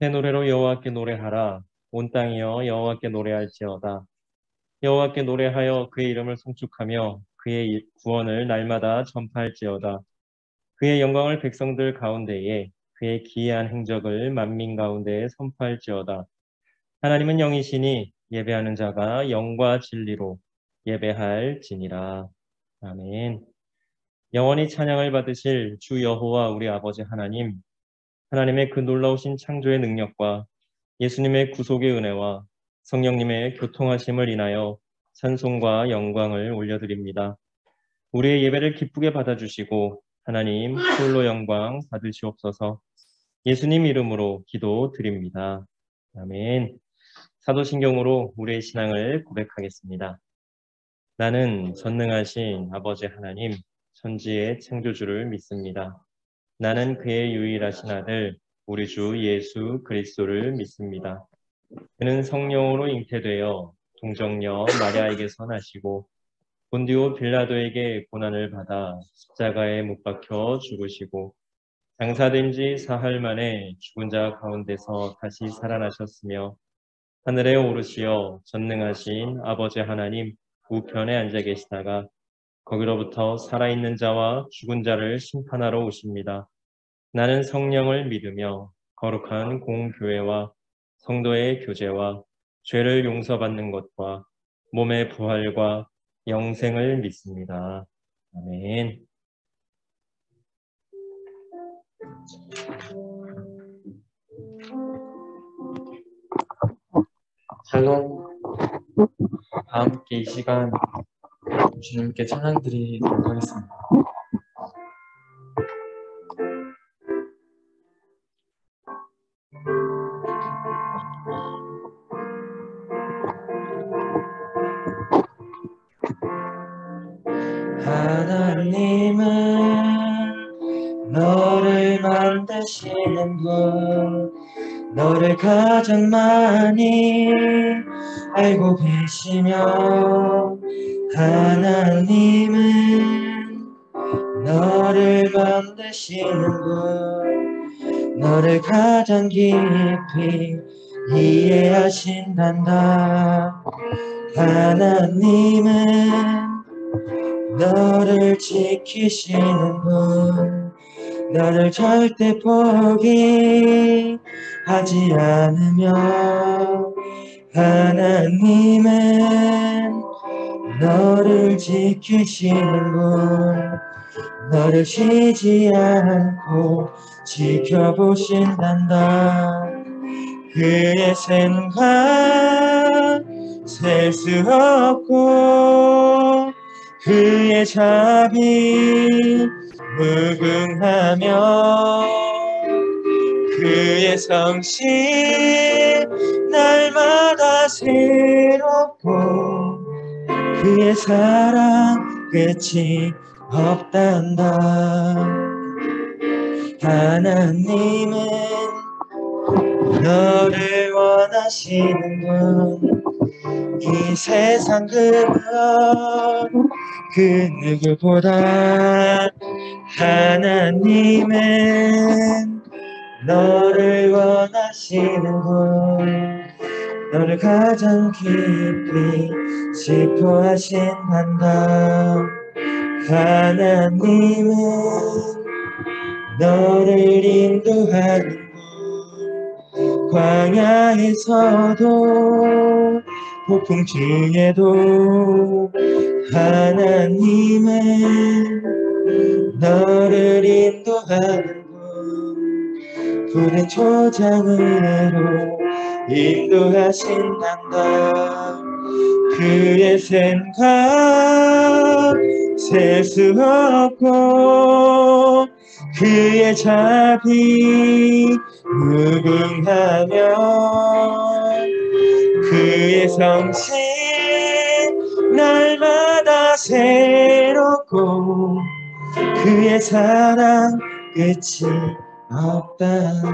새 노래로 여호와께 노래하라. 온 땅이여 여호와께 노래할지어다. 여호와께 노래하여 그의 이름을 송축하며 그의 구원을 날마다 전파할지어다. 그의 영광을 백성들 가운데에 그의 기이한 행적을 만민 가운데에 선포할지어다. 하나님은 영이시니 예배하는 자가 영과 진리로 예배할지니라. 아멘. 영원히 찬양을 받으실 주 여호와 우리 아버지 하나님, 하나님의 그 놀라우신 창조의 능력과 예수님의 구속의 은혜와 성령님의 교통하심을 인하여 찬송과 영광을 올려드립니다. 우리의 예배를 기쁘게 받아주시고 하나님 홀로 영광 받으시옵소서. 예수님 이름으로 기도드립니다. 아멘. 사도신경으로 우리의 신앙을 고백하겠습니다. 나는 전능하신 아버지 하나님, 천지의 창조주를 믿습니다. 나는 그의 유일하신 아들, 우리 주 예수 그리스도를 믿습니다. 그는 성령으로 잉태되어 동정녀 마리아에게서 나시고 본디오 빌라도에게 고난을 받아 십자가에 못 박혀 죽으시고 장사된 지 사흘 만에 죽은 자 가운데서 다시 살아나셨으며 하늘에 오르시어 전능하신 아버지 하나님 우편에 앉아 계시다가 거기로부터 살아있는 자와 죽은 자를 심판하러 오십니다. 나는 성령을 믿으며 거룩한 공교회와 성도의 교제와 죄를 용서받는 것과 몸의 부활과 영생을 믿습니다. 아멘. 샬롬. 다 함께 이 시간 주님께 찬양 드리도록 하겠습니다. 하나님은 너를 만드시는 분, 너를 가장 많이 알고 계시며, 하나님은 너를 만드시는 분, 너를 가장 깊이 이해하신단다. 하나님은 너를 지키시는 분, 너를 절대 포기하지 않으며, 하나님은 너를 지키시는 분, 너를 쉬지 않고 지켜보신단다. 그의 생각 셀 수 없고 그의 자비 무궁하며, 그의 성실 날마다 새롭고 그의 사랑 끝이 없단다. 하나님은 너를 원하시는 분, 이 세상 그 누구보다 하나님은 너를 원하시는 분, 너를 가장 깊이 지포하신단다. 하나님은 너를 인도하는 분, 광야에서도 폭풍 중에도 하나님은 너를 인도하는 분, 푸른 초장으로 인도하신단다. 그의 생각 셀 수 없고 그의 자비 무궁하며, 그의 성실 날마다 새롭고 그의 사랑 끝이 없단다.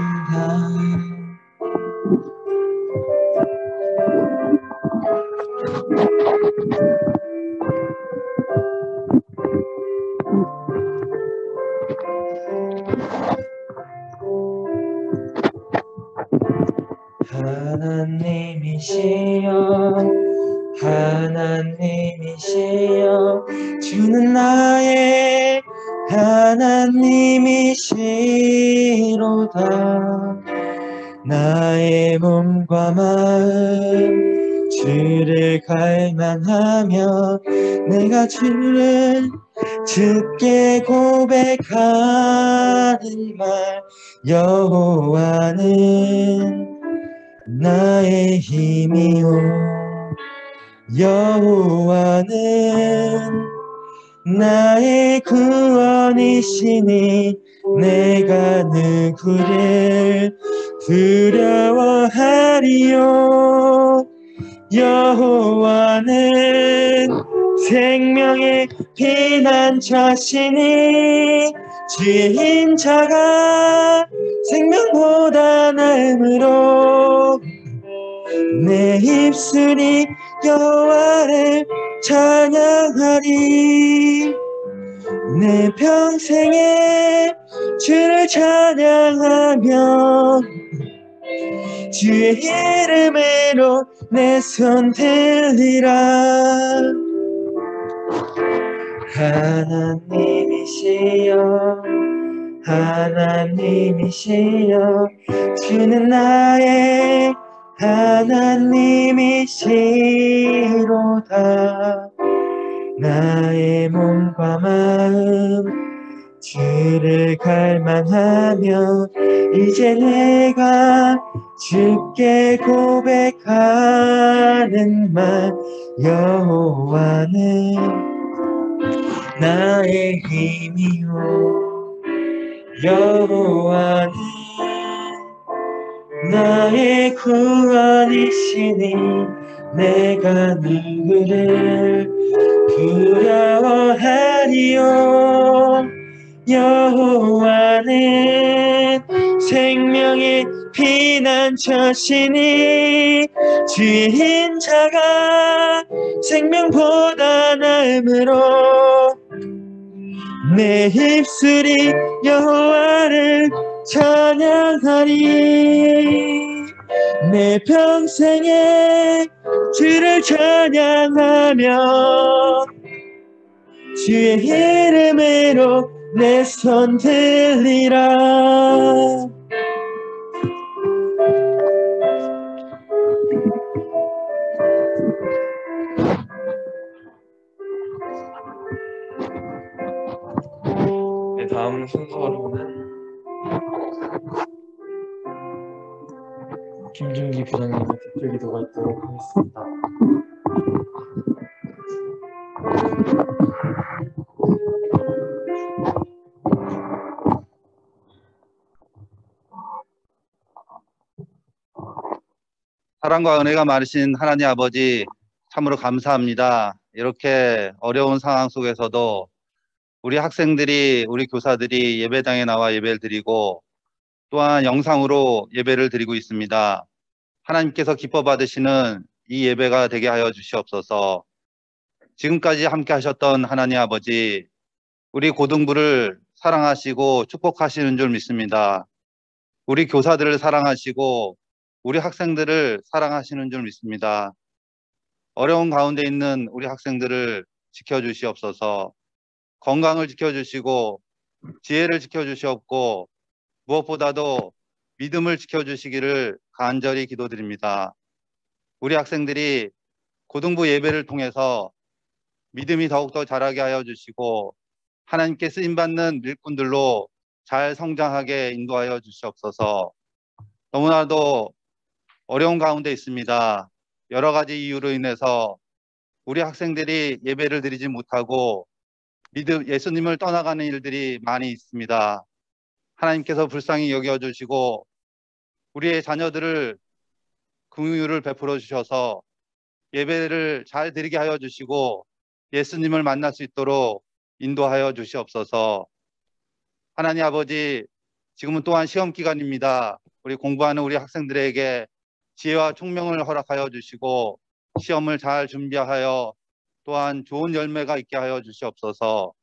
하나님이시여 하나님이시여 주는 나의 하나님이시로다. 나의 몸과 마음 주를 갈망하며 내가 주를 주께 고백하는 말 여호와는 나의 힘이요 여호와는 나의 구원이시니 내가 누구를 두려워하리요. 여호와는 생명의 피난처시니 주의 인자가 생명보다 나음으로 내 입술이 여호와를 찬양하리. 내 평생에 주를 찬양하며 주의 이름으로 내 손 들리라. 하나님이시여 하나님이시여 주는 나의 하나님이시로다. 나의 몸과 마음 주를 갈망하며 이제 내가 주께 고백하는 말 여호와는 나의 힘이요 여호와는 나의 구원이시니 내가 누구를 두려워하리요. 여호와는 생명의 피난처시니 주의 인자가 생명보다 나음으로 내 입술이 여호와를 찬양하리. 내 평생에 주를 찬양하며 주의 이름으로 내 손 들리라. 네, 다음 순서로는 김준기 부장님의 대표 기도가 있도록 하겠습니다. 사랑과 은혜가 많으신 하나님 아버지 참으로 감사합니다. 이렇게 어려운 상황 속에서도 우리 학생들이 우리 교사들이 예배당에 나와 예배를 드리고 또한 영상으로 예배를 드리고 있습니다. 하나님께서 기뻐 받으시는 이 예배가 되게 하여 주시옵소서. 지금까지 함께 하셨던 하나님 아버지 우리 고등부를 사랑하시고 축복하시는 줄 믿습니다. 우리 교사들을 사랑하시고 우리 학생들을 사랑하시는 줄 믿습니다. 어려운 가운데 있는 우리 학생들을 지켜주시옵소서. 건강을 지켜주시고 지혜를 지켜주시옵고 무엇보다도 믿음을 지켜주시기를 간절히 기도드립니다. 우리 학생들이 고등부 예배를 통해서 믿음이 더욱더 자라게 하여 주시고 하나님께 쓰임받는 일꾼들로 잘 성장하게 인도하여 주시옵소서. 너무나도 어려운 가운데 있습니다. 여러 가지 이유로 인해서 우리 학생들이 예배를 드리지 못하고 예수님을 떠나가는 일들이 많이 있습니다. 하나님께서 불쌍히 여겨주시고 우리의 자녀들을 긍휼을 베풀어 주셔서 예배를 잘 드리게 하여 주시고 예수님을 만날 수 있도록 인도하여 주시옵소서. 하나님 아버지, 지금은 또한 시험 기간입니다. 우리 공부하는 우리 학생들에게 지혜와 총명을 허락하여 주시고 시험을 잘 준비하여 또한 좋은 열매가 있게 하여 주시옵소서.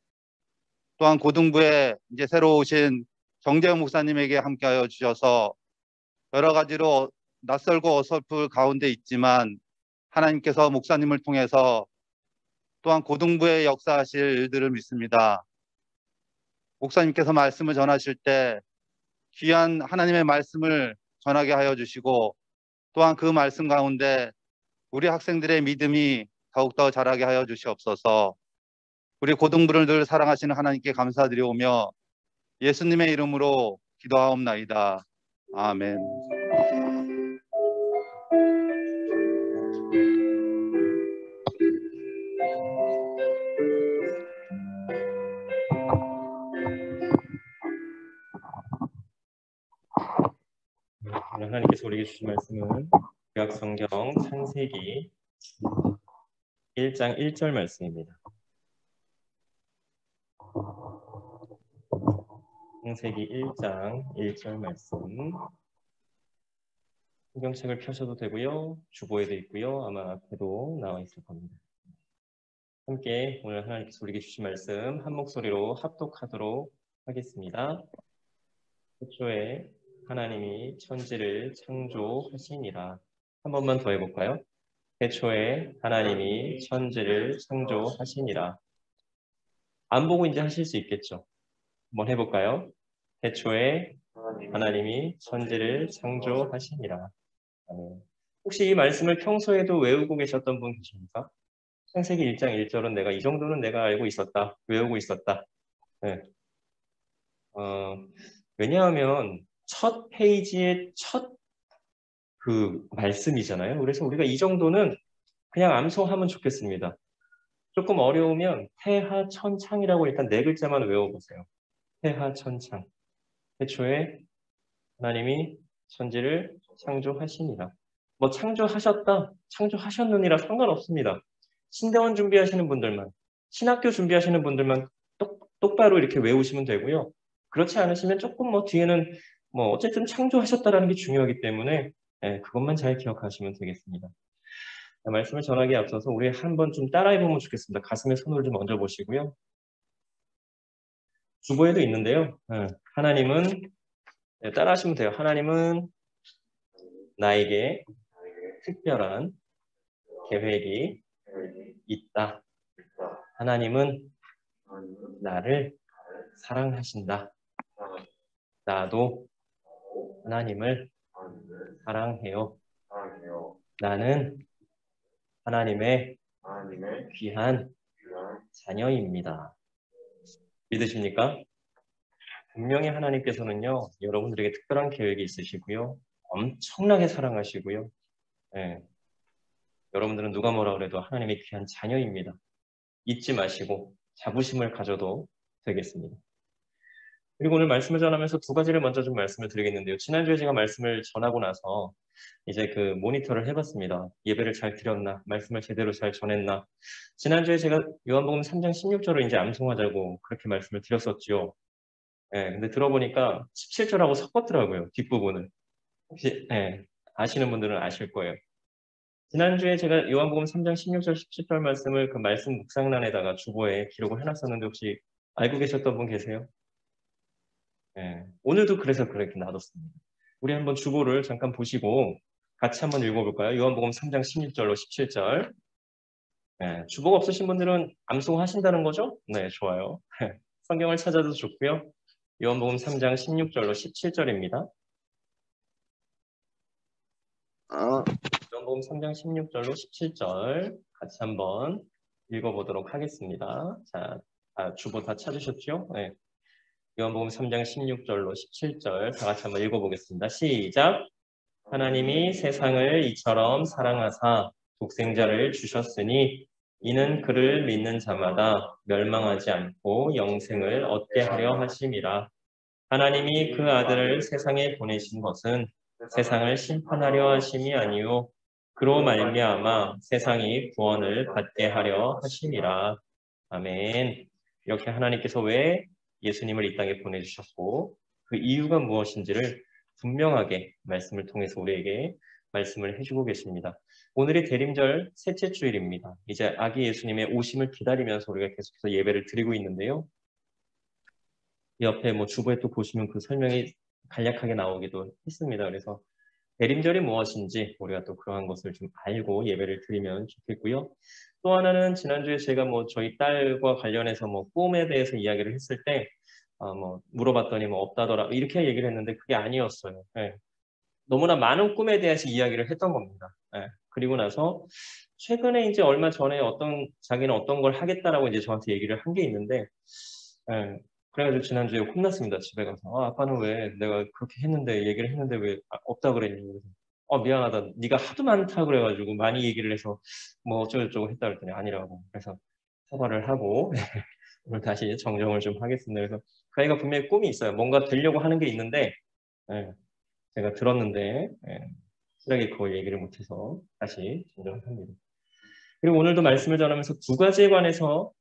또한 고등부에 이제 새로 오신 정재훈 목사님에게 함께하여 주셔서 여러 가지로 낯설고 어설플 가운데 있지만 하나님께서 목사님을 통해서 또한 고등부에 역사하실 일들을 믿습니다. 목사님께서 말씀을 전하실 때 귀한 하나님의 말씀을 전하게 하여 주시고 또한 그 말씀 가운데 우리 학생들의 믿음이 더욱더 자라게 하여 주시옵소서. 우리 고등부를 늘 사랑하시는 하나님께 감사드리오며 예수님의 이름으로 기도하옵나이다. 아멘. 오늘 하나님께서 우리에게 주신 말씀은 구약성경 창세기 1장 1절 말씀입니다. 창세기 1장 1절 말씀. 성경책을 펴셔도 되고요. 주보에도 있고요. 아마 앞에도 나와 있을 겁니다. 함께 오늘 하나님께서 우리에게 주신 말씀 한 목소리로 합독하도록 하겠습니다. 태초에 하나님이 천지를 창조하시니라. 한 번만 더 해볼까요? 태초에 하나님이 천지를 창조하시니라. 안 보고 이제 하실 수 있겠죠? 한번 해볼까요? 태초에 하나님이 천지를 창조하시니라. 혹시 이 말씀을 평소에도 외우고 계셨던 분 계십니까? 창세기 1장 1절은 내가 이 정도는 내가 알고 있었다. 외우고 있었다. 네. 왜냐하면 첫 페이지의 첫 그 말씀이잖아요. 그래서 우리가 이 정도는 그냥 암송하면 좋겠습니다. 조금 어려우면 태하천창이라고 일단 네 글자만 외워보세요. 태하천창. 태초에 하나님이 천지를 창조하시니라. 뭐 창조하셨다, 창조하셨느니라 상관없습니다. 신대원 준비하시는 분들만, 신학교 준비하시는 분들만 똑바로 이렇게 외우시면 되고요. 그렇지 않으시면 조금 뭐 뒤에는 뭐 어쨌든 창조하셨다라는 게 중요하기 때문에 그것만 잘 기억하시면 되겠습니다. 말씀을 전하기에 앞서서 우리 한번 좀 따라해보면 좋겠습니다. 가슴에 손을 좀 얹어 보시고요. 주보에도 있는데요. 하나님은 따라하시면 돼요. 하나님은 나에게 특별한 계획이 있다. 하나님은 나를 사랑하신다. 나도 하나님을 사랑해요. 나는 하나님의 귀한 자녀입니다. 믿으십니까? 분명히 하나님께서는요, 여러분들에게 특별한 계획이 있으시고요. 엄청나게 사랑하시고요. 여러분들은 누가 뭐라 그래도 하나님의 귀한 자녀입니다. 잊지 마시고 자부심을 가져도 되겠습니다. 그리고 오늘 말씀을 전하면서 두 가지를 먼저 좀 말씀을 드리겠는데요. 지난주에 제가 말씀을 전하고 나서 이제 그 모니터를 해봤습니다. 예배를 잘 드렸나? 말씀을 제대로 잘 전했나? 지난주에 제가 요한복음 3장 16절을 이제 암송하자고 그렇게 말씀을 드렸었죠. 근데 들어보니까 17절하고 섞었더라고요. 뒷부분을. 혹시 아시는 분들은 아실 거예요. 지난주에 제가 요한복음 3장 16절, 17절 말씀을 그 말씀 묵상란에다가 주보에 기록을 해놨었는데 혹시 알고 계셨던 분 계세요? 오늘도 그래서 그렇게 놔뒀습니다. 우리 한번 주보를 잠깐 보시고 같이 한번 읽어볼까요? 요한복음 3장 16절로 17절. 주보가 없으신 분들은 암송하신다는 거죠? 네, 좋아요. 성경을 찾아도 좋고요. 요한복음 3장 16절로 17절입니다. 요한복음 3장 16절로 17절 같이 한번 읽어보도록 하겠습니다. 자, 주보 다 찾으셨죠? 네. 요한복음 3장 16절로 17절 다 같이 한번 읽어보겠습니다. 시작! 하나님이 세상을 이처럼 사랑하사 독생자를 주셨으니 이는 그를 믿는 자마다 멸망하지 않고 영생을 얻게 하려 하심이라. 하나님이 그 아들을 세상에 보내신 것은 세상을 심판하려 하심이 아니요 그로 말미암아 세상이 구원을 받게 하려 하심이라. 아멘. 이렇게 하나님께서 왜 예수님을 이 땅에 보내주셨고 그 이유가 무엇인지를 분명하게 말씀을 통해서 우리에게 말씀을 해주고 계십니다. 오늘이 대림절 셋째 주일입니다. 이제 아기 예수님의 오심을 기다리면서 우리가 계속해서 예배를 드리고 있는데요. 옆에 뭐 주보에 또 보시면 그 설명이 간략하게 나오기도 했습니다. 그래서 대림절이 무엇인지 우리가 또 그러한 것을 좀 알고 예배를 드리면 좋겠고요. 또 하나는 지난주에 제가 뭐 저희 딸과 관련해서 뭐 꿈에 대해서 이야기를 했을 때 뭐 물어봤더니 뭐 없다더라 이렇게 얘기를 했는데 그게 아니었어요. 예. 너무나 많은 꿈에 대해서 이야기를 했던 겁니다. 예. 그리고 나서 최근에 이제 얼마 전에 자기는 어떤 걸 하겠다라고 이제 저한테 얘기를 한 게 있는데, 예. 그래가지고 지난주에 혼났습니다. 집에 가서. 아빠는 왜 내가 그렇게 했는데, 얘기를 했는데 왜 없다 그랬니? 그래서, 미안하다. 네가 하도 많다 그래가지고 많이 얘기를 해서 뭐 어쩌고저쩌고 했다 그랬더니 아니라고. 그래서 사과를 하고 오늘 다시 정정을 좀 하겠습니다. 그래서 그 아이가 분명히 꿈이 있어요. 뭔가 되려고 하는 게 있는데, 예. 제가 들었는데, 예. 실하게 그걸 얘기를 못해서 다시 정정을 합니다. 그리고 오늘도 말씀을 전하면서 두 가지에 관해서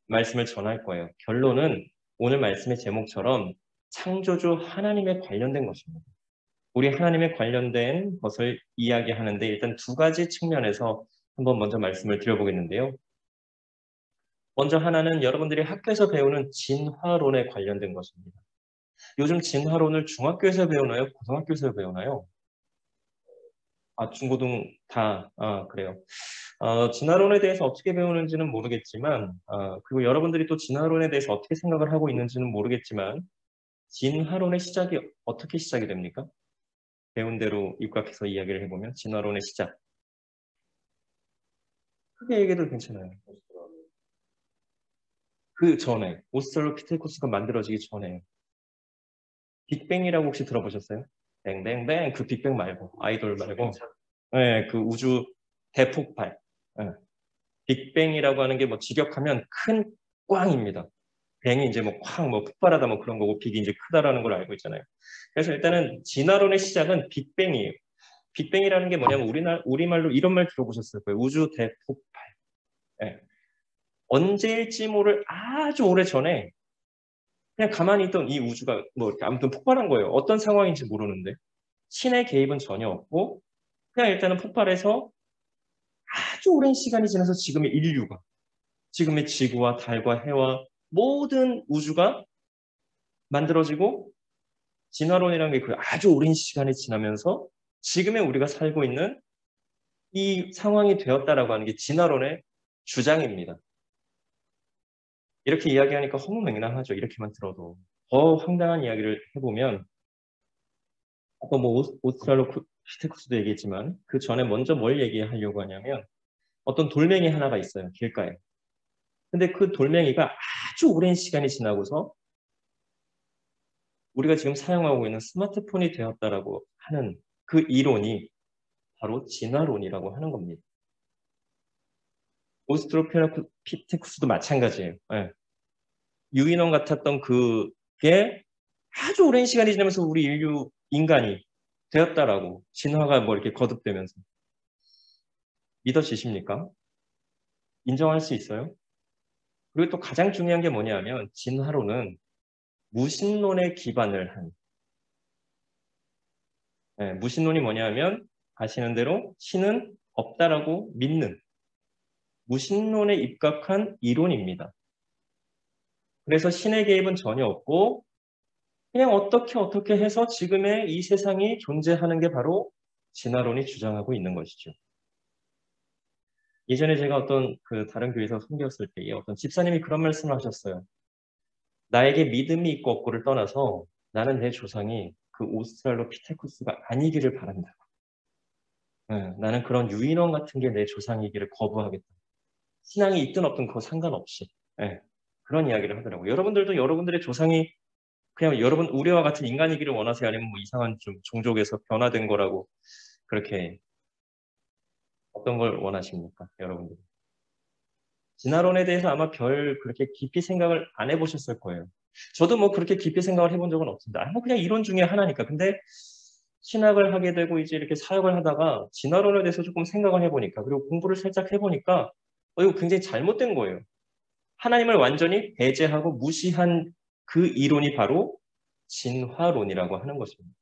말씀을 전할 거예요. 결론은 오늘 말씀의 제목처럼 창조주 하나님에 관련된 것입니다. 우리 하나님에 관련된 것을 이야기하는데 일단 두 가지 측면에서 한번 먼저 말씀을 드려보겠는데요. 먼저 하나는 여러분들이 학교에서 배우는 진화론에 관련된 것입니다. 요즘 진화론을 중학교에서 배우나요? 고등학교에서 배우나요? 중고등 다, 그래요. 진화론에 대해서 어떻게 배우는지는 모르겠지만, 그리고 여러분들이 또 진화론에 대해서 어떻게 생각을 하고 있는지는 모르겠지만, 진화론의 시작이 어떻게 시작이 됩니까? 배운 대로 입각해서 이야기를 해보면, 진화론의 시작. 크게 얘기해도 괜찮아요. 그 전에, 오스트랄로피테쿠스가 만들어지기 전에, 빅뱅이라고 혹시 들어보셨어요? 뱅뱅뱅, 그 빅뱅 말고, 아이돌 말고, 네, 그 우주 대폭발. 네. 빅뱅이라고 하는 게 뭐 직역하면 큰 꽝입니다. 뱅이 이제 뭐 쾅, 뭐 폭발하다 뭐 그런 거고 빅이 이제 크다라는 걸 알고 있잖아요. 그래서 일단은 진화론의 시작은 빅뱅이에요. 빅뱅이라는 게 뭐냐면 우리말로 이런 말 들어보셨을 거예요. 우주 대폭발. 네. 언제일지 모를 아주 오래 전에 그냥 가만히 있던 이 우주가 뭐 이렇게 아무튼 폭발한 거예요. 어떤 상황인지 모르는데 신의 개입은 전혀 없고 그냥 일단은 폭발해서 아주 오랜 시간이 지나서 지금의 인류가 지금의 지구와 달과 해와 모든 우주가 만들어지고 진화론이라는 게 그 아주 오랜 시간이 지나면서 지금의 우리가 살고 있는 이 상황이 되었다라고 하는 게 진화론의 주장입니다. 이렇게 이야기하니까 허무맹랑하죠. 이렇게만 들어도. 더 황당한 이야기를 해보면 아까 뭐 오스트랄로피테쿠스도 얘기했지만 그 전에 먼저 뭘 얘기하려고 하냐면 어떤 돌멩이 하나가 있어요. 길가에. 근데 그 돌멩이가 아주 오랜 시간이 지나고서 우리가 지금 사용하고 있는 스마트폰이 되었다라고 하는 그 이론이 바로 진화론이라고 하는 겁니다. 오스트로피테쿠스도 마찬가지예요. 네. 유인원 같았던 그게 아주 오랜 시간이 지나면서 우리 인간이 되었다라고 진화가 뭐 이렇게 거듭되면서 믿어지십니까? 인정할 수 있어요? 그리고 또 가장 중요한 게 뭐냐면 진화론은 무신론에 기반을 한 무신론이 뭐냐면 아시는 대로 신은 없다라고 믿는 무신론에 입각한 이론입니다. 그래서 신의 개입은 전혀 없고 그냥 어떻게 해서 지금의 이 세상이 존재하는 게 바로 진화론이 주장하고 있는 것이죠. 예전에 제가 어떤 다른 교회에서 섬겼을 때에 어떤 집사님이 그런 말씀을 하셨어요. 나에게 믿음이 있고 없고를 떠나서 나는 내 조상이 그 오스트랄로피테쿠스가 아니기를 바란다. 나는 그런 유인원 같은 게 내 조상이기를 거부하겠다. 신앙이 있든 없든 그거 상관없이. 그런 이야기를 하더라고요. 여러분들도 여러분들의 조상이 그냥 여러분 우리와 같은 인간이기를 원하세요? 아니면 뭐 이상한 좀 종족에서 변화된 거라고 그렇게 어떤 걸 원하십니까? 여러분들. 진화론에 대해서 아마 그렇게 깊이 생각을 안 해보셨을 거예요. 저도 뭐 그렇게 깊이 생각을 해본 적은 없습니다. 뭐 그냥 이론 중에 하나니까. 근데 신학을 하게 되고 이제 이렇게 사역을 하다가 진화론에 대해서 조금 생각을 해보니까 그리고 공부를 살짝 해보니까 이거 굉장히 잘못된 거예요. 하나님을 완전히 배제하고 무시한 그 이론이 바로 진화론이라고 하는 것입니다.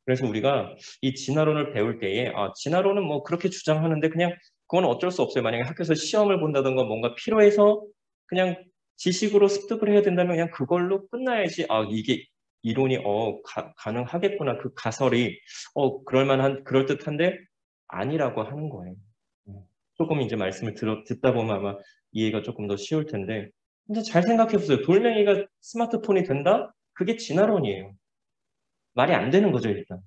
그래서 우리가 이 진화론을 배울 때에 진화론은 뭐 그렇게 주장하는데 그냥 그건 어쩔 수 없어요. 만약에 학교에서 시험을 본다든가 뭔가 필요해서 그냥 지식으로 습득을 해야 된다면 그냥 그걸로 끝나야지 이게 이론이 가능하겠구나. 그 가설이 그럴듯한데 아니라고 하는 거예요. 조금 이제 말씀을 듣다 보면 아마 이해가 조금 더 쉬울 텐데, 근데 잘 생각해 보세요. 돌멩이가 스마트폰이 된다? 그게 진화론이에요. 말이 안 되는 거죠, 일단.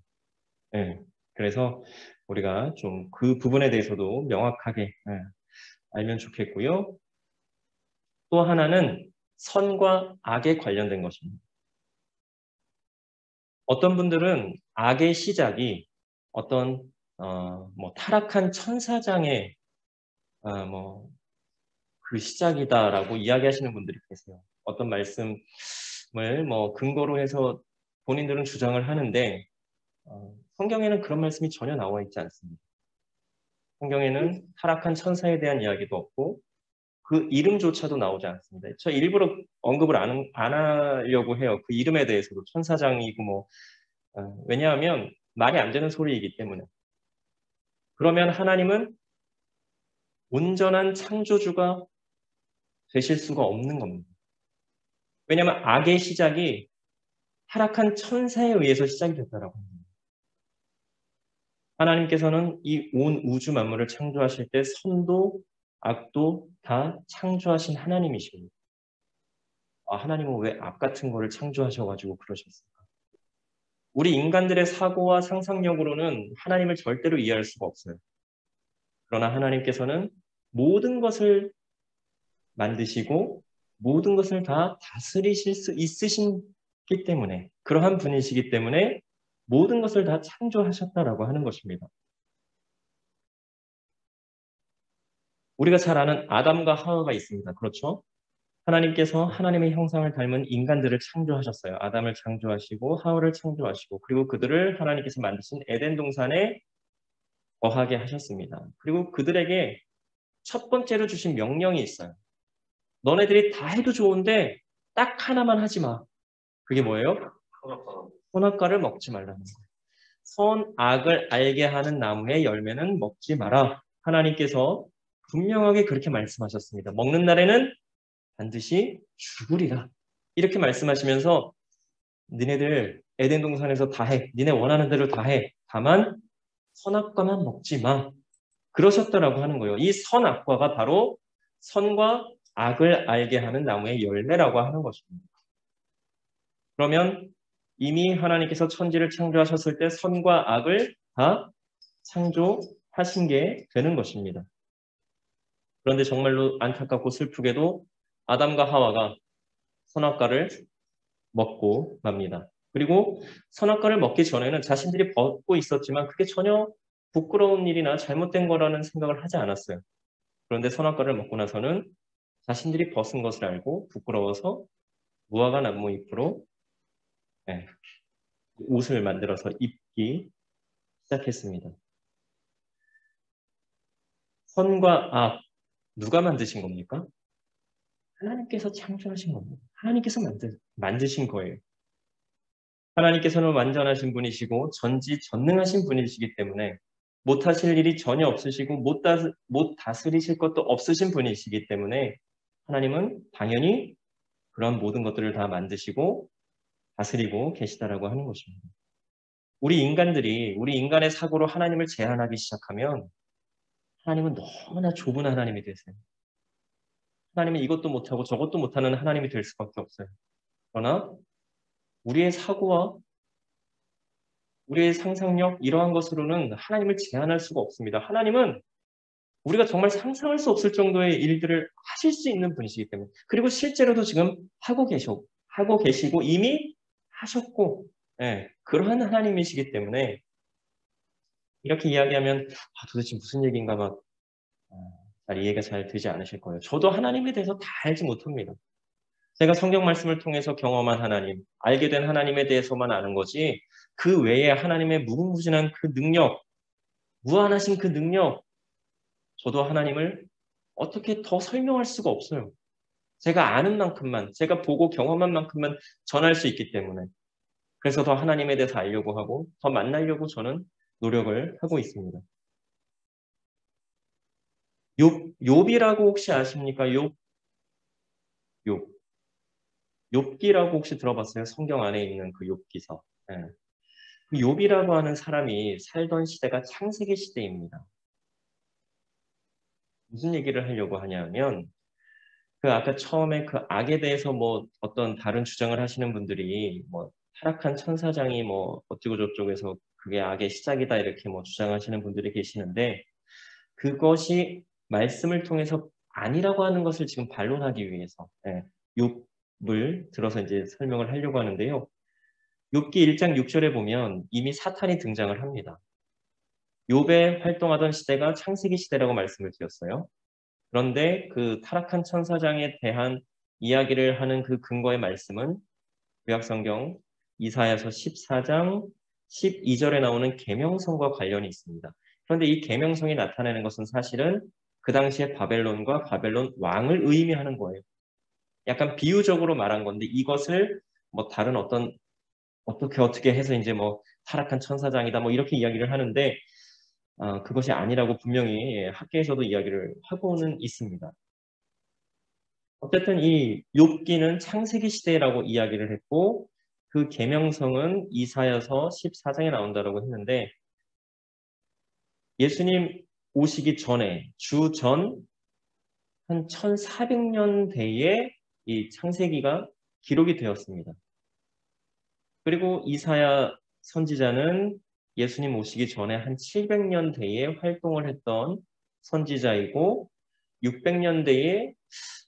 예. 그래서 우리가 좀 그 부분에 대해서도 명확하게 알면 좋겠고요. 또 하나는 선과 악에 관련된 것입니다. 어떤 분들은 악의 시작이 어떤 뭐 타락한 천사장의 뭐 그 시작이다라고 이야기하시는 분들이 계세요. 어떤 말씀을 뭐 근거로 해서 본인들은 주장을 하는데 성경에는 그런 말씀이 전혀 나와 있지 않습니다. 성경에는 타락한 천사에 대한 이야기도 없고 그 이름조차도 나오지 않습니다. 저 일부러 언급을 안 하려고 해요. 그 이름에 대해서도 천사장이고 뭐 왜냐하면 말이 안 되는 소리이기 때문에. 그러면 하나님은 온전한 창조주가 되실 수가 없는 겁니다. 왜냐하면 악의 시작이 타락한 천사에 의해서 시작이 됐다라고 합니다. 하나님께서는 이 온 우주 만물을 창조하실 때 선도 악도 다 창조하신 하나님이십니다. 하나님은 왜 악 같은 거를 창조하셔가지고 그러셨을까? 우리 인간들의 사고와 상상력으로는 하나님을 절대로 이해할 수가 없어요. 그러나 하나님께서는 모든 것을 만드시고 모든 것을 다 다스리실 수 있으시기 때문에, 그러한 분이시기 때문에 모든 것을 다 창조하셨다라고 하는 것입니다. 우리가 잘 아는 아담과 하와가 있습니다. 그렇죠? 하나님께서 하나님의 형상을 닮은 인간들을 창조하셨어요. 아담을 창조하시고 하와를 창조하시고 그리고 그들을 하나님께서 만드신 에덴 동산에 거하게 하셨습니다. 그리고 그들에게 첫 번째로 주신 명령이 있어요. 너네들이 다 해도 좋은데 딱 하나만 하지 마. 그게 뭐예요? 선악과를 먹지 말라는 거예요. 선악을 알게 하는 나무의 열매는 먹지 마라. 하나님께서 분명하게 그렇게 말씀하셨습니다. 먹는 날에는 반드시 죽으리라. 이렇게 말씀하시면서 니네들 에덴 동산에서 다 해. 니네 원하는 대로 다 해. 다만 선악과만 먹지 마. 그러셨다라고 하는 거예요. 이 선악과가 바로 선과 악을 알게 하는 나무의 열매라고 하는 것입니다. 그러면 이미 하나님께서 천지를 창조하셨을 때 선과 악을 다 창조하신 게 되는 것입니다. 그런데 정말로 안타깝고 슬프게도 아담과 하와가 선악과를 먹고 맙니다. 그리고 선악과를 먹기 전에는 자신들이 벗고 있었지만 그게 전혀 부끄러운 일이나 잘못된 거라는 생각을 하지 않았어요. 그런데 선악과를 먹고 나서는 자신들이 벗은 것을 알고 부끄러워서 무화과 나무 잎으로 옷을 만들어서 입기 시작했습니다. 선과 악 누가 만드신 겁니까? 하나님께서 창조하신 겁니다. 하나님께서 만드신 거예요. 하나님께서는 완전하신 분이시고 전지전능하신 분이시기 때문에 못하실 일이 전혀 없으시고 못 다스리실 것도 없으신 분이시기 때문에 하나님은 당연히 그런 모든 것들을 다 만드시고 다스리고 계시다라고 하는 것입니다. 우리 인간의 사고로 하나님을 제한하기 시작하면 하나님은 너무나 좁은 하나님이 되세요. 하나님은 이것도 못하고 저것도 못하는 하나님이 될 수밖에 없어요. 그러나 우리의 사고와 우리의 상상력 이러한 것으로는 하나님을 제한할 수가 없습니다. 하나님은 우리가 정말 상상할 수 없을 정도의 일들을 하실 수 있는 분이시기 때문에, 그리고 실제로도 지금 하고 계시고 이미 하셨고 그러한 하나님이시기 때문에 이렇게 이야기하면 도대체 무슨 얘기인가 막 이해가 잘 되지 않으실 거예요. 저도 하나님에 대해서 다 알지 못합니다. 제가 성경 말씀을 통해서 경험한 하나님, 알게 된 하나님에 대해서만 아는 거지 그 외에 하나님의 무궁무진한 그 능력, 무한하신 그 능력, 저도 하나님을 어떻게 더 설명할 수가 없어요. 제가 아는 만큼만, 제가 보고 경험한 만큼만 전할 수 있기 때문에. 그래서 더 하나님에 대해서 알려고 하고 더 만나려고 저는 노력을 하고 있습니다. 욥이라고 혹시 아십니까? 욥. 욥기라고 혹시 들어봤어요? 성경 안에 있는 그 욥기서. 예. 그 욥이라고 하는 사람이 살던 시대가 창세기 시대입니다. 무슨 얘기를 하려고 하냐면 그 아까 처음에 그 악에 대해서 뭐 어떤 다른 주장을 하시는 분들이 뭐 타락한 천사장이 뭐 어쩌고 저쩌고해서 그게 악의 시작이다 이렇게 뭐 주장하시는 분들이 계시는데 그것이 말씀을 통해서 아니라고 하는 것을 지금 반론하기 위해서 욥을 들어서 이제 설명을 하려고 하는데요. 욥기 1장 6절에 보면 이미 사탄이 등장을 합니다. 욥의 활동하던 시대가 창세기 시대라고 말씀을 드렸어요. 그런데 그 타락한 천사장에 대한 이야기를 하는 그 근거의 말씀은 구약성경 이사야서 14장 12절에 나오는 계명성과 관련이 있습니다. 그런데 이 계명성이 나타내는 것은 사실은 그 당시에 바벨론과 바벨론 왕을 의미하는 거예요. 약간 비유적으로 말한 건데 이것을 뭐 다른 어떻게 해서 이제 뭐 타락한 천사장이다 뭐 이렇게 이야기를 하는데 그것이 아니라고 분명히 학계에서도 이야기를 하고는 있습니다. 어쨌든 이 욥기는 창세기 시대라고 이야기를 했고 그 계명성은 이사야서 14장에 나온다라고 했는데 예수님 오시기 전에 주전 한 1400년대에 이 창세기가 기록이 되었습니다. 그리고 이사야 선지자는 예수님 오시기 전에 한 700년대에 활동을 했던 선지자이고 600년대에서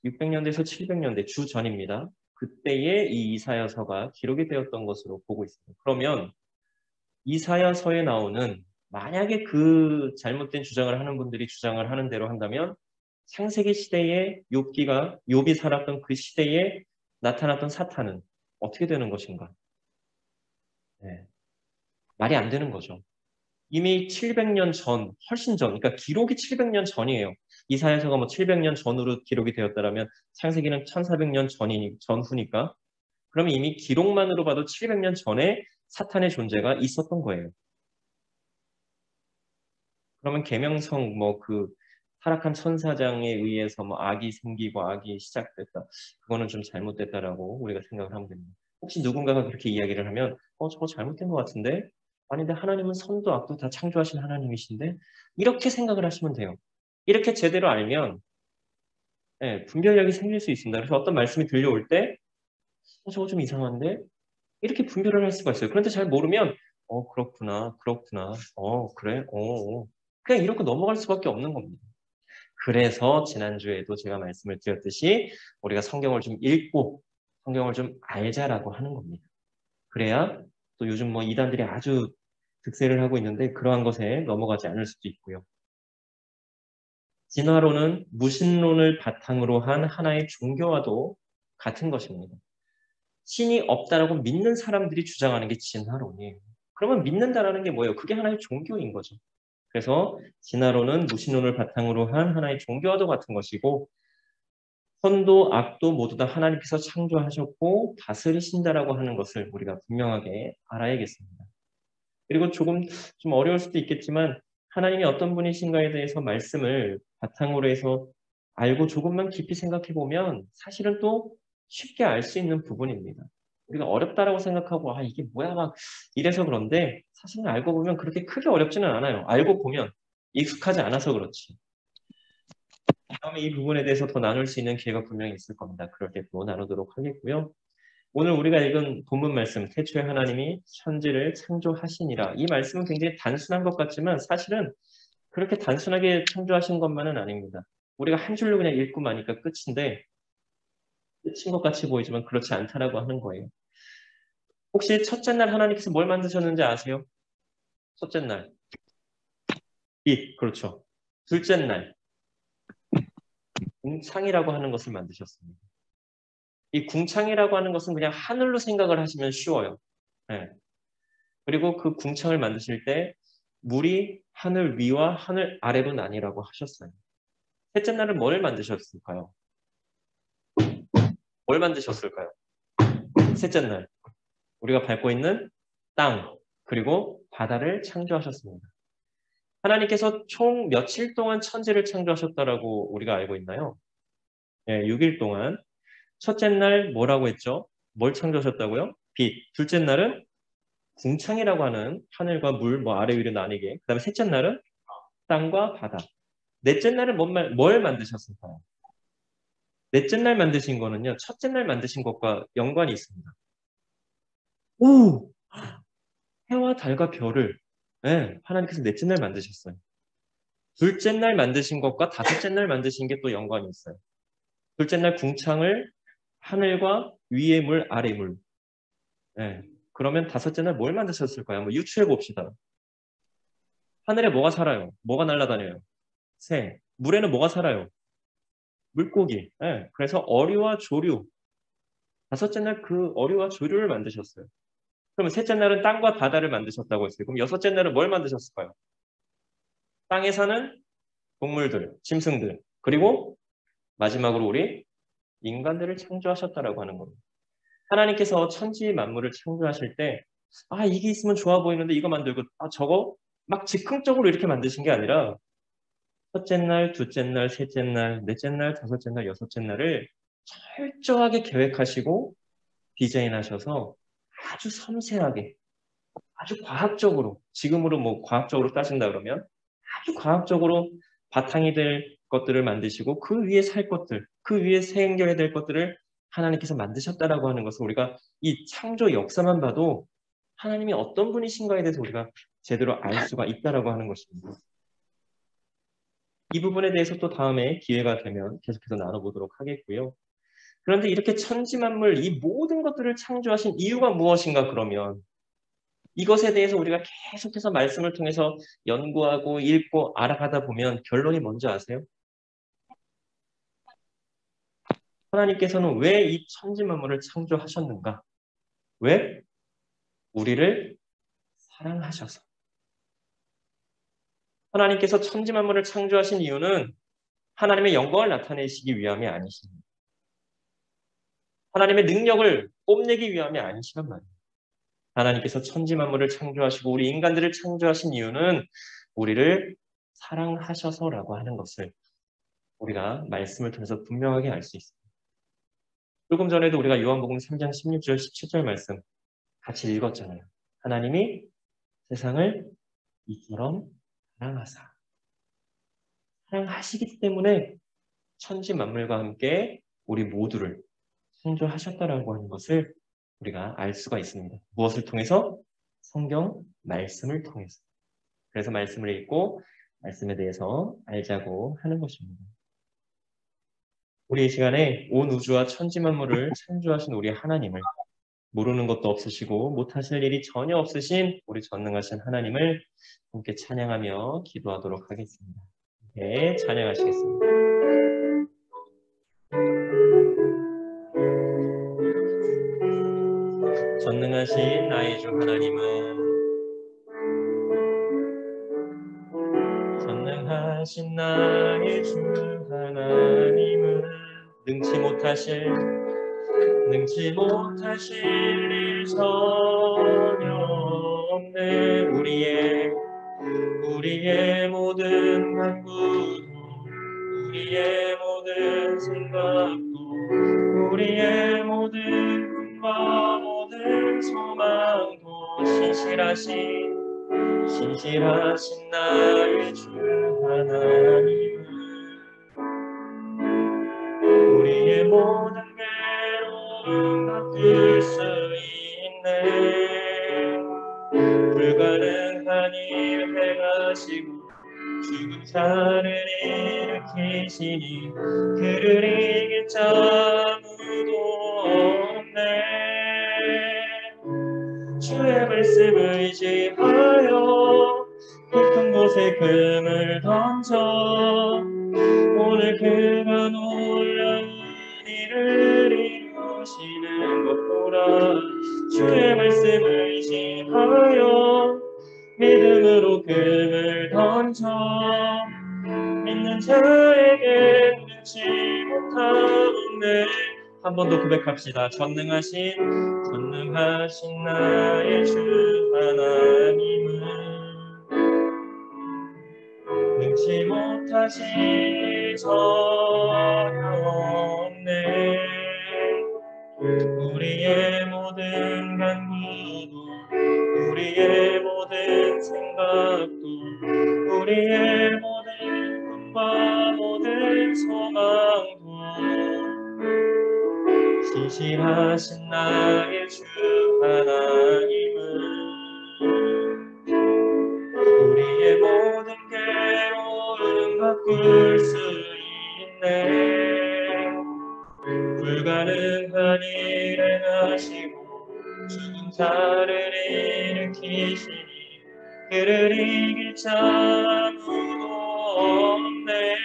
700년대 주전입니다. 그때에 이 이사야서가 기록이 되었던 것으로 보고 있습니다. 그러면 이사야서에 나오는 만약에 그 잘못된 주장을 하는 분들이 주장을 하는 대로 한다면 창세기 시대에 욥이 살았던 그 시대에 나타났던 사탄은 어떻게 되는 것인가? 네. 말이 안 되는 거죠. 이미 700년 전, 훨씬 전, 그러니까 기록이 700년 전이에요. 이사야서가 뭐 700년 전으로 기록이 되었다라면 창세기는 1400년 전후니까 그러면 이미 기록만으로 봐도 700년 전에 사탄의 존재가 있었던 거예요. 그러면 계명성 뭐 그 타락한 천사장에 의해서 뭐 악이 생기고 악이 시작됐다. 그거는 좀 잘못됐다라고 우리가 생각을 하면 됩니다. 혹시 누군가가 그렇게 이야기를 하면 저거 잘못된 것 같은데? 아닌데 하나님은 선도 악도 다 창조하신 하나님이신데? 이렇게 생각을 하시면 돼요. 이렇게 제대로 알면 분별력이 생길 수 있습니다. 그래서 어떤 말씀이 들려올 때 저거 좀 이상한데? 이렇게 분별을 할 수가 있어요. 그런데 잘 모르면 그렇구나. 그래? 그냥 이렇게 넘어갈 수밖에 없는 겁니다. 그래서 지난주에도 제가 말씀을 드렸듯이 우리가 성경을 좀 읽고 성경을 좀 알자라고 하는 겁니다. 그래야 또 요즘 뭐 이단들이 아주 득세를 하고 있는데 그러한 것에 넘어가지 않을 수도 있고요. 진화론은 무신론을 바탕으로 한 하나의 종교와도 같은 것입니다. 신이 없다라고 믿는 사람들이 주장하는 게 진화론이에요. 그러면 믿는다라는 게 뭐예요? 그게 하나의 종교인 거죠. 그래서 진화론은 무신론을 바탕으로 한 하나의 종교와도 같은 것이고 선도, 악도 모두 다 하나님께서 창조하셨고 다스리신다라고 하는 것을 우리가 분명하게 알아야겠습니다. 그리고 조금 좀 어려울 수도 있겠지만 하나님이 어떤 분이신가에 대해서 말씀을 바탕으로 해서 알고 조금만 깊이 생각해 보면 사실은 또 쉽게 알 수 있는 부분입니다. 우리가 어렵다라고 생각하고 이게 뭐야 막 이래서 그런데 사실은 알고 보면 그렇게 크게 어렵지는 않아요. 알고 보면 익숙하지 않아서 그렇지. 다음에 이 부분에 대해서 더 나눌 수 있는 기회가 분명히 있을 겁니다. 그럴 때 또 나누도록 하겠고요. 오늘 우리가 읽은 본문 말씀, 태초에 하나님이 천지를 창조하시니라. 이 말씀은 굉장히 단순한 것 같지만 사실은 그렇게 단순하게 창조하신 것만은 아닙니다. 우리가 한 줄로 그냥 읽고 마니까 끝인 것 같이 보이지만 그렇지 않다라고 하는 거예요. 혹시 첫째 날 하나님께서 뭘 만드셨는지 아세요? 첫째 날. 빛, 그렇죠. 둘째 날. 궁창이라고 하는 것을 만드셨습니다. 이 궁창이라고 하는 것은 그냥 하늘로 생각을 하시면 쉬워요. 네. 그리고 그 궁창을 만드실 때 물이 하늘 위와 하늘 아래로 나뉘라고 하셨어요. 셋째 날은 뭘 만드셨을까요? 뭘 만드셨을까요? 셋째 날. 우리가 밟고 있는 땅, 그리고 바다를 창조하셨습니다. 하나님께서 총 며칠 동안 천지를 창조하셨다라고 우리가 알고 있나요? 6일 동안. 첫째 날 뭐라고 했죠? 뭘 창조하셨다고요? 빛. 둘째 날은 궁창이라고 하는 하늘과 물, 뭐 아래 위로 나뉘게. 그 다음에 셋째 날은 땅과 바다. 넷째 날은 뭘 만드셨을까요? 넷째 날 만드신 거는요, 첫째 날 만드신 것과 연관이 있습니다. 오! 해와 달과 별을, 네, 하나님께서 넷째 날 만드셨어요. 둘째 날 만드신 것과 다섯째 날 만드신 게 또 연관이 있어요. 둘째 날 궁창을 하늘과 위의 물, 아래 물. 네, 그러면 다섯째 날 뭘 만드셨을까요? 한번 유추해 봅시다. 하늘에 뭐가 살아요? 뭐가 날아다녀요? 새. 물에는 뭐가 살아요? 물고기. 네, 그래서 어류와 조류. 다섯째 날 그 어류와 조류를 만드셨어요. 그러면 셋째 날은 땅과 바다를 만드셨다고 했어요. 그럼 여섯째 날은 뭘 만드셨을까요? 땅에 사는 동물들, 짐승들, 그리고 마지막으로 우리 인간들을 창조하셨다라고 하는 겁니다. 하나님께서 천지 만물을 창조하실 때, 아, 이게 있으면 좋아 보이는데 이거 만들고, 아, 저거 막 즉흥적으로 이렇게 만드신 게 아니라 첫째 날, 둘째 날, 셋째 날, 넷째 날, 다섯째 날, 여섯째 날을 철저하게 계획하시고 디자인하셔서 아주 섬세하게, 아주 과학적으로, 지금으로 뭐 과학적으로 따진다 그러면 아주 과학적으로 바탕이 될 것들을 만드시고 그 위에 살 것들, 그 위에 생겨야 될 것들을 하나님께서 만드셨다라고 하는 것을 우리가 이 창조 역사만 봐도 하나님이 어떤 분이신가에 대해서 우리가 제대로 알 수가 있다라고 하는 것입니다. 이 부분에 대해서 또 다음에 기회가 되면 계속해서 나눠보도록 하겠고요. 그런데 이렇게 천지만물 이 모든 것들을 창조하신 이유가 무엇인가 그러면 이것에 대해서 우리가 계속해서 말씀을 통해서 연구하고 읽고 알아가다 보면 결론이 뭔지 아세요? 하나님께서는 왜 이 천지만물을 창조하셨는가? 왜? 우리를 사랑하셔서. 하나님께서 천지만물을 창조하신 이유는 하나님의 영광을 나타내시기 위함이 아니십니다. 하나님의 능력을 뽐내기 위함이 아니시란 말이에요. 하나님께서 천지만물을 창조하시고 우리 인간들을 창조하신 이유는 우리를 사랑하셔서라고 하는 것을 우리가 말씀을 통해서 분명하게 알 수 있습니다. 조금 전에도 우리가 요한복음 3장 16절, 17절 말씀 같이 읽었잖아요. 하나님이 세상을 이처럼 사랑하시기 때문에 천지 만물과 함께 우리 모두를 창조하셨다라고 하는 것을 우리가 알 수가 있습니다. 무엇을 통해서? 성경 말씀을 통해서. 그래서 말씀을 읽고 말씀에 대해서 알자고 하는 것입니다. 우리 이 시간에 온 우주와 천지 만물을 창조하신 우리 하나님을 모르는 것도 없으시고 못하실 일이 전혀 없으신 우리 전능하신 하나님을 함께 찬양하며 기도하도록 하겠습니다. 네, 찬양하시겠습니다. 전능하신 나의 주 하나님은 전능하신 나의 주 하나님은 능치 못하실 일 전혀 없네. 우리의 모든 간구도 우리의 모든 생각도 우리의 모든 꿈과 모든 소망도 신실하신 나의 주 하나님은 우리의 모든 괴로움 바꿀 수 있네. 불가능한 일 행하시고 죽은 자를 일으키시니 그를 이길 자 아무도 없네. 주의 말씀 의지하여 깊은 곳에 금을 던져 오늘 그가 놀라운 일을 이루시는 것 보라. 주의 말씀 의지하여 믿음으로 금을 던져 믿는 자에게 능치 못하네. 한 번 더 고백합시다. 전능하신 나의 주 하나님은 능치 못하실 일 전혀 없네. 우리의 음악도 우리의 모든 꿈과 모든 소망도 신실하신 나의 주 하나님은 우리의 모든 괴로움 바꿀 수 있네. 불가능한 일을 하시고 죽은 자를 일으키시니 그를 이길 자 아무도 없네.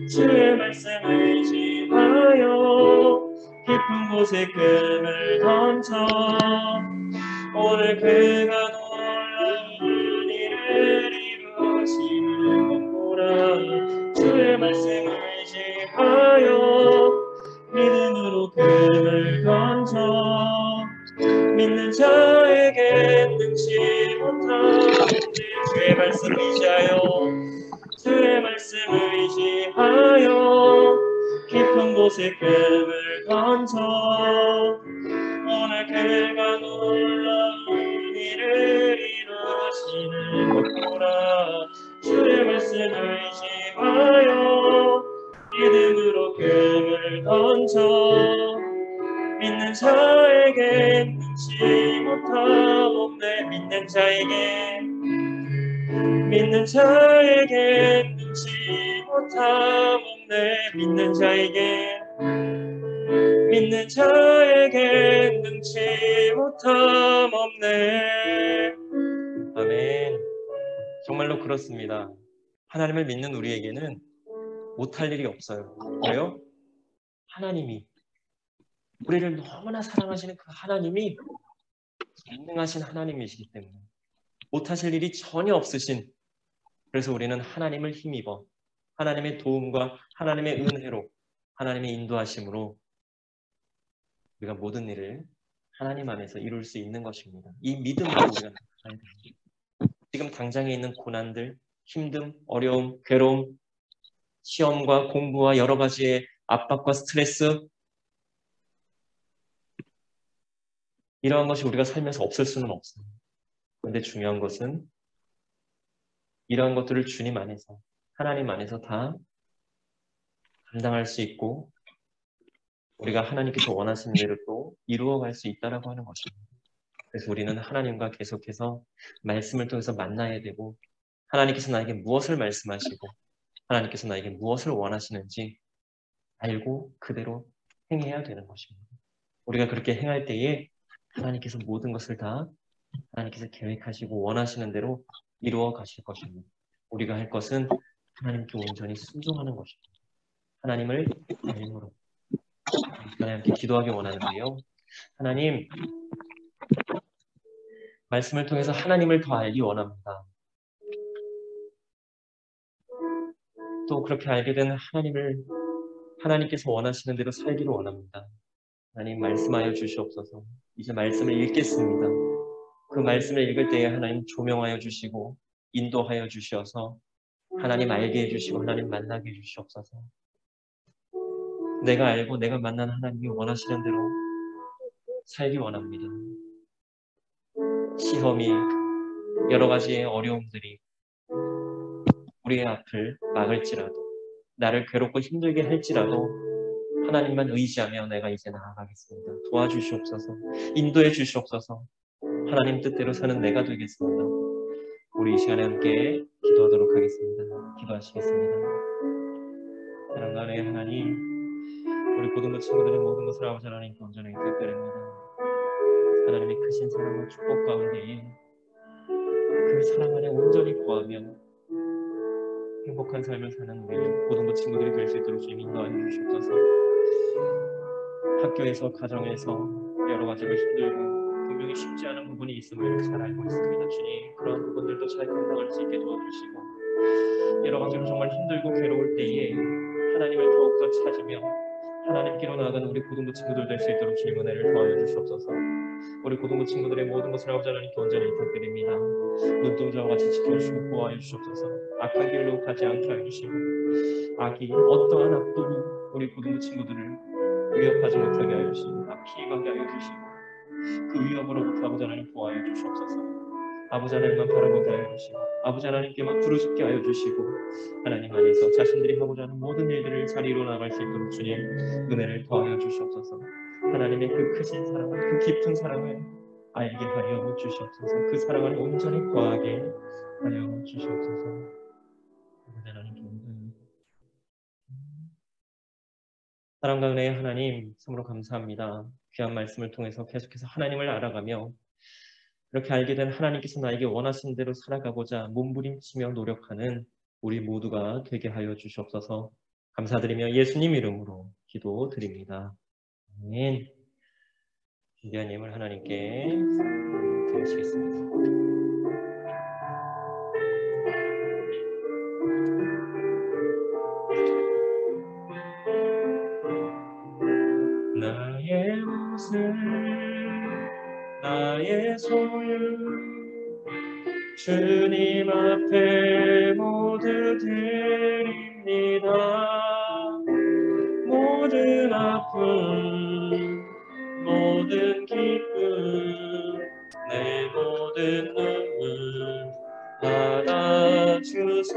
주의 말씀을 의지하여 깊은 곳에 끈을 던져 오늘 그가 놀라운 일을 이루시는 것보라. 주의 말씀을 의지하여 믿음으로 끈을 던져 믿는 자에게 능치 못하는데 주의 말씀 의지하여 주의 말씀 의지하여 깊은 곳에 끈을 던져 오늘 그가 놀라운 일을 이루시는 것보라. 주의 말씀 의지하여 믿음으로 끈을 던져 믿는 자에게 능치 못함 없네. 믿는 자에게 능치 못함 없네. 믿는 자에게 능치 못함 없네. 아멘. 정말로 그렇습니다. 하나님을 믿는 우리에게는 못할 일이 없어요. 왜요? 하나님이 우리를 너무나 사랑하시는 그 하나님이 전능하신 하나님이시기 때문에 못하실 일이 전혀 없으신, 그래서 우리는 하나님을 힘입어 하나님의 도움과 하나님의 은혜로 하나님의 인도하심으로 우리가 모든 일을 하나님 안에서 이룰 수 있는 것입니다. 이 믿음으로 우리가 나가야 됩니다. 지금 당장에 있는 고난들, 힘듦, 어려움, 괴로움, 시험과 공부와 여러 가지의 압박과 스트레스, 이러한 것이 우리가 살면서 없을 수는 없어요. 그런데 중요한 것은 이러한 것들을 주님 안에서, 하나님 안에서 다 감당할 수 있고 우리가 하나님께서 원하시는 대로 또 이루어갈 수 있다라고 하는 것입니다. 그래서 우리는 하나님과 계속해서 말씀을 통해서 만나야 되고 하나님께서 나에게 무엇을 말씀하시고 하나님께서 나에게 무엇을 원하시는지 알고 그대로 행해야 되는 것입니다. 우리가 그렇게 행할 때에 하나님께서 모든 것을 다 하나님께서 계획하시고 원하시는 대로 이루어 가실 것입니다. 우리가 할 것은 하나님께 온전히 순종하는 것입니다. 하나님을 닮으로 하나님께 기도하기 원하는데요. 하나님, 말씀을 통해서 하나님을 더 알기 원합니다. 또 그렇게 알게 된 하나님을 하나님께서 원하시는 대로 살기를 원합니다. 하나님 말씀하여 주시옵소서. 이제 말씀을 읽겠습니다. 그 말씀을 읽을 때에 하나님 조명하여 주시고 인도하여 주시어서 하나님 알게 해주시고 하나님 만나게 해주시옵소서. 내가 알고 내가 만난 하나님이 원하시는 대로 살기 원합니다. 시험이, 여러 가지의 어려움들이 우리의 앞을 막을지라도, 나를 괴롭고 힘들게 할지라도 하나님만 의지하며 내가 이제 나아가겠습니다. 도와주시옵소서. 인도해 주시옵소서. 하나님 뜻대로 사는 내가 되겠습니다. 우리 이 시간에 함께 기도하도록 하겠습니다. 기도하시겠습니다. 사랑하는 하나님, 우리 고등부 친구들의 모든 것을 아버지 하나님께 온전히 드립니다. 하나님의 크신 사랑과 축복 가운데에 그 사랑 안에 온전히 거하며 행복한 삶을 사는 우리 고등부 친구들이 될 수 있도록 주님 인도하여 주시옵소서. 학교에서, 가정에서 여러 가지로 힘들고 분명히 쉽지 않은 부분이 있음을 잘 알고 있습니다. 주님, 그러한 부분들도 잘 감당할 수 있게 도와주시고 여러 가지로 정말 힘들고 괴로울 때에 하나님을 더욱더 찾으며 하나님께로 나아가는 우리 고등부 친구들 될 수 있도록 주님 은혜를 더하여 주시옵소서. 우리 고등부 친구들의 모든 것을 아버지 하나님께 온전히 부탁드립니다. 눈동자와 같이 지켜주시고 보호하여 주시옵소서. 악한 길로 가지 않게 하여 주시고 악이, 어떠한 악도 우리 고등부 친구들을 위협하지 못하게 하여 주시고 피해가게 하여 주시고 그 위협으로부터 아버지 하나님 보호하여 주시옵소서. 아버지 하나님만 바라보게 하여 주시고 아버지 하나님께만 부르짖게 하여 주시고 하나님 안에서 자신들이 하고자 하는 모든 일들을 잘 이루어나갈 수 있도록 주님 은혜를 더하여 주시옵소서. 하나님의 그 크신 사랑을 그 깊은 사랑을 알게 하여 주시옵소서. 그 사랑을 온전히 거하게 하여 주시옵소서. 아버지 하나님 감사합니다. 사랑과 은혜의 하나님 참으로 감사합니다. 귀한 말씀을 통해서 계속해서 하나님을 알아가며 그렇게 알게 된 하나님께서 나에게 원하신 대로 살아가고자 몸부림치며 노력하는 우리 모두가 되게 하여 주시옵소서. 감사드리며 예수님 이름으로 기도드립니다. 아멘. 준비한 예물 하나님께 드리시겠습니다. 나의 모습 나의 소유 주님 앞에 모두 드립니다. 모든 아픔 모든 기쁨 내 모든 눈물 받아주소서.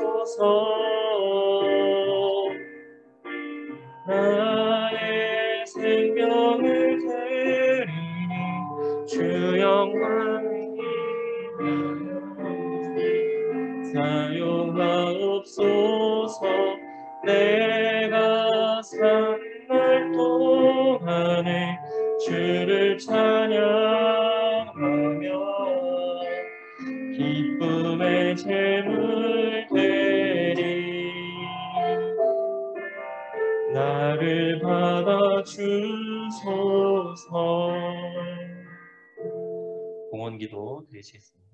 나의 생명을 드리니 주 영광을 사용하옵소서. 내가 산 날 동안에 주를 찬양하며 기쁨의 제물 되리. 나를 받아주소서. 공헌기도 드리시겠습니다.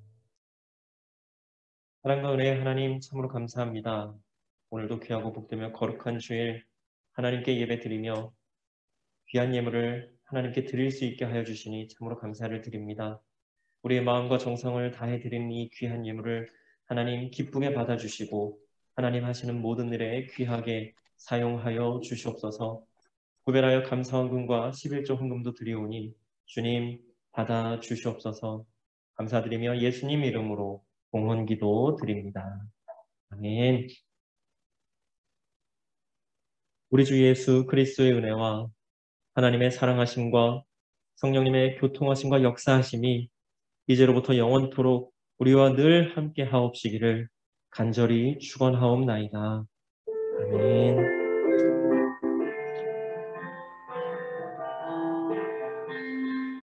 사랑과 은혜의 하나님 참으로 감사합니다. 오늘도 귀하고 복되며 거룩한 주일 하나님께 예배드리며 귀한 예물을 하나님께 드릴 수 있게 하여 주시니 참으로 감사를 드립니다. 우리의 마음과 정성을 다해 드리는 이 귀한 예물을 하나님 기쁘게 받아주시고 하나님 하시는 모든 일에 귀하게 사용하여 주시옵소서. 구별하여 감사헌금과 11조 헌금도 드리오니 주님 받아 주시옵소서. 감사드리며 예수님 이름으로 공헌기도 드립니다. 아멘. 우리 주 예수 그리스도의 은혜와 하나님의 사랑하심과 성령님의 교통하심과 역사하심이 이제로부터 영원토록 우리와 늘 함께 하옵시기를 간절히 축원하옵나이다. 아멘.